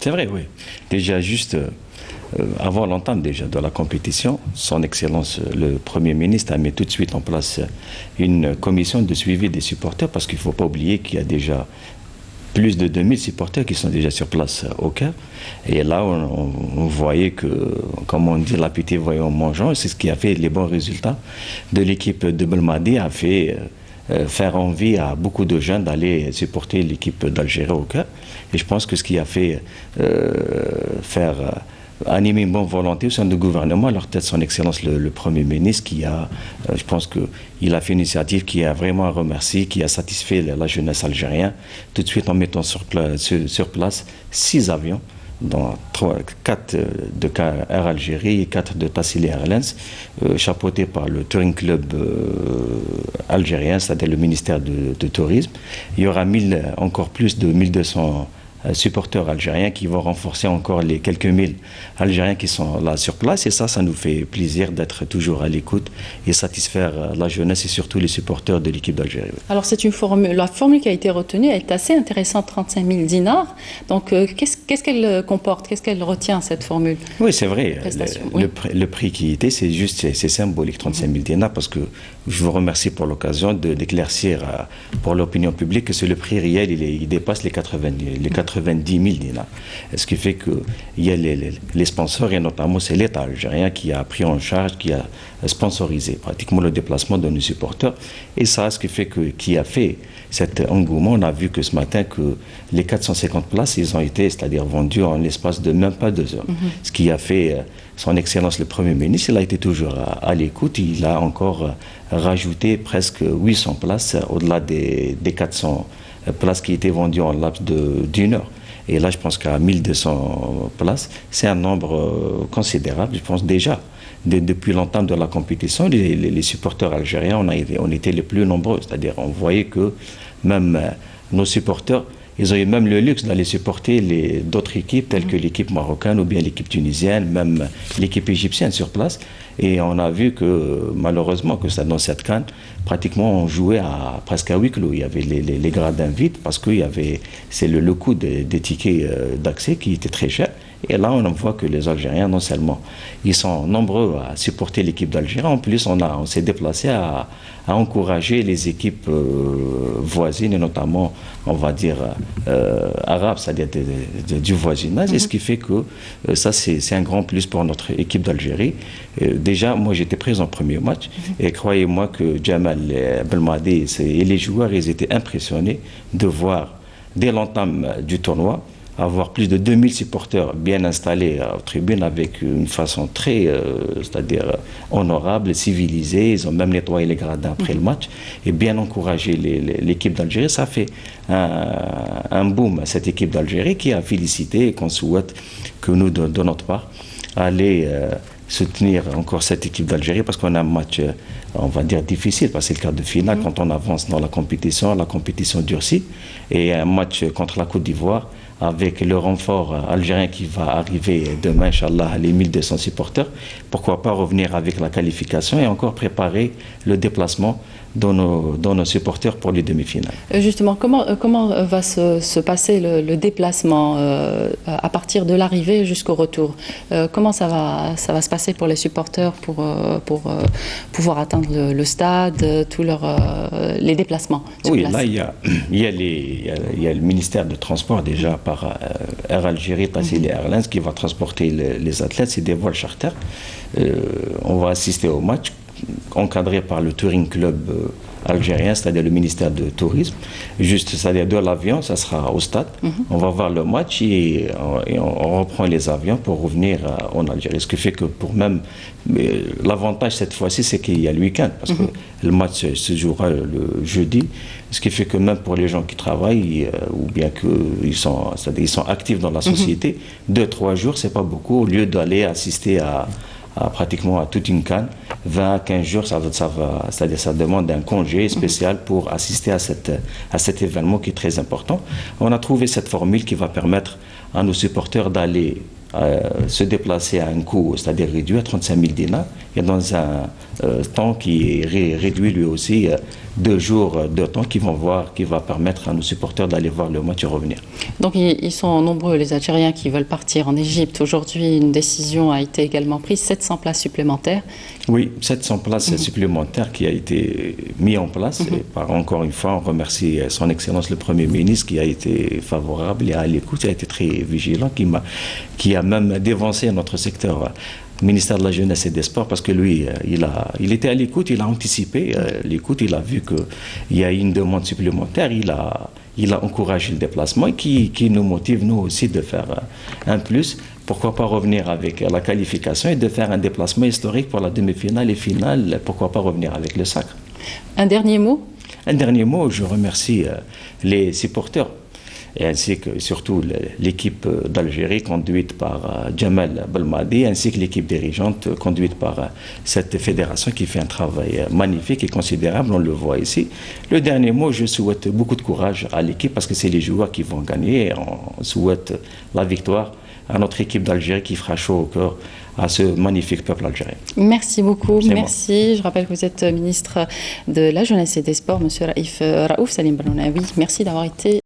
C'est vrai, oui. Déjà, juste avant l'entame déjà de la compétition, son Excellence le Premier ministre a mis tout de suite en place une commission de suivi des supporters parce qu'il ne faut pas oublier qu'il y a déjà plus de 2000 supporters qui sont déjà sur place au Caire. Et là, on voyait que, comme on dit, l'appétit voyant mangeant, c'est ce qui a fait les bons résultats de l'équipe de Belmadi, a fait faire envie à beaucoup de jeunes d'aller supporter l'équipe d'Algérie au Caire. Et je pense que ce qui a fait faire animer une bonne volonté au sein du gouvernement, à leur tête son Excellence le Premier ministre, qui a, je pense qu'il a fait une initiative qui a vraiment remercié, qui a satisfait la jeunesse algérienne, tout de suite en mettant sur place 6 avions, dont 4 de Air Algérie et 4 de Tassili Airlines, chapeautés par le Touring Club algérien, c'est-à-dire le ministère de Tourisme. Il y aura encore plus de 1200 supporters algériens qui vont renforcer encore les quelques mille Algériens qui sont là sur place. Et ça nous fait plaisir d'être toujours à l'écoute et satisfaire la jeunesse et surtout les supporters de l'équipe d'Algérie. Alors c'est une formule, la formule qui a été retenue est assez intéressante, 35 000 dinars. Donc qu'est-ce qu'elle comporte, qu'est-ce qu'elle retient cette formule? Oui, c'est vrai. Le prix qui était, c'est symbolique, 35 000 dinars, parce que je vous remercie pour l'occasion d'éclaircir pour l'opinion publique que c'est le prix réel, il dépasse les 90 000 dinars. Ce qui fait qu'il y a les sponsors, et notamment c'est l'État algérien qui a pris en charge, qui a sponsorisé pratiquement le déplacement de nos supporters. Et ça, ce qui fait qui a fait cet engouement, on a vu que ce matin que les 450 places, ils ont été, c'est-à-dire vendues en l'espace de même pas 2 heures. Ce qui a fait son Excellence le Premier ministre, il a été toujours à l'écoute, il a encore rajouté presque 800 places au-delà des 400 places qui étaient vendues en laps d'une heure. Et là, je pense qu'à 1200 places, c'est un nombre considérable. Je pense déjà, depuis l'entame de la compétition, les supporters algériens, on était les plus nombreux. C'est-à-dire, on voyait que même nos supporters, ils ont eu même le luxe d'aller supporter d'autres équipes, telles que l'équipe marocaine ou bien l'équipe tunisienne, même l'équipe égyptienne sur place. Et on a vu que, malheureusement, que dans cette CAN, pratiquement, on jouait presque à huis clos. Il y avait les gradins vides parce que c'est le coût des tickets d'accès qui était très cher. Et là, on voit que les Algériens, non seulement, ils sont nombreux à supporter l'équipe d'Algérie, en plus, on s'est déplacé à encourager les équipes voisines, et notamment, on va dire, arabes, c'est-à-dire du voisinage. Et ce qui fait que ça, c'est un grand plus pour notre équipe d'Algérie. Déjà, moi, j'étais présent au premier match, et croyez-moi que Jamal Belmadi et les joueurs, ils étaient impressionnés de voir, dès l'entame du tournoi, avoir plus de 2000 supporters bien installés aux tribunes avec une façon très, c'est-à-dire honorable, civilisée. Ils ont même nettoyé les gradins après le match et bien encouragé l'équipe d'Algérie. Ça fait un boom à cette équipe d'Algérie qui a félicité et qu'on souhaite que nous, de notre part, aller soutenir encore cette équipe d'Algérie parce qu'on a un match, on va dire, difficile, parce que c'est le quart de finale. Quand on avance dans la compétition durcit, et un match contre la Côte d'Ivoire, avec le renfort algérien qui va arriver demain, Inch'Allah, les 1200 supporters, pourquoi pas revenir avec la qualification et encore préparer le déplacement de nos supporters pour les demi-finales. Justement, comment va se passer le déplacement à partir de l'arrivée jusqu'au retour? Comment ça va se passer pour les supporters pour pouvoir atteindre le stade, tous les déplacements sur place? Là, il y a le ministère de Transport déjà par Air Algérie, Tassili Airlines, qui va transporter les athlètes. C'est des vols charter. On va assister au match, encadré par le Touring Club algérien, c'est-à-dire le ministère de Tourisme. Juste, c'est-à-dire de l'avion, ça sera au stade. On va voir le match et on reprend les avions pour revenir en Algérie. Ce qui fait que l'avantage cette fois-ci, c'est qu'il y a le week-end, parce que le match se jouera le jeudi. Ce qui fait que même pour les gens qui travaillent, ou bien qu'ils sont actifs dans la société, 2-3 jours, c'est pas beaucoup, au lieu d'aller assister pratiquement à toute une CAN, 20 à 15 jours, c'est-à-dire ça demande un congé spécial pour assister à cet événement qui est très important. On a trouvé cette formule qui va permettre à nos supporters d'aller se déplacer à un coût, c'est-à-dire réduit à 35 000 dinars, et dans un temps qui est réduit lui aussi, 2 jours de temps qui va permettre à nos supporters d'aller voir le match et revenir. Donc ils sont nombreux, les Algériens qui veulent partir en Égypte. Aujourd'hui, une décision a été également prise, 700 places supplémentaires. Oui, 700 places supplémentaires qui a été mis en place. Et encore une fois, on remercie son Excellence le Premier ministre qui a été favorable et à l'écoute, il a été très vigilant, qui a même dévancé notre secteur. Ministère de la Jeunesse et des Sports, parce que lui, il était à l'écoute, il a anticipé l'écoute, il a vu qu'il y a une demande supplémentaire, il a encouragé le déplacement et qui nous motive, nous aussi, de faire un plus. Pourquoi pas revenir avec la qualification et de faire un déplacement historique pour la demi-finale et finale, pourquoi pas revenir avec le sacre. Un dernier mot? Un dernier mot, je remercie les supporters, et ainsi que surtout l'équipe d'Algérie conduite par Jamal Belmadi, ainsi que l'équipe dirigeante conduite par cette fédération qui fait un travail magnifique et considérable, on le voit ici. Le dernier mot, je souhaite beaucoup de courage à l'équipe parce que c'est les joueurs qui vont gagner. On souhaite la victoire à notre équipe d'Algérie qui fera chaud au cœur à ce magnifique peuple algérien. Merci beaucoup, merci. Je rappelle que vous êtes ministre de la Jeunesse et des Sports, Monsieur Raouf Salim Benounaoui. Merci d'avoir été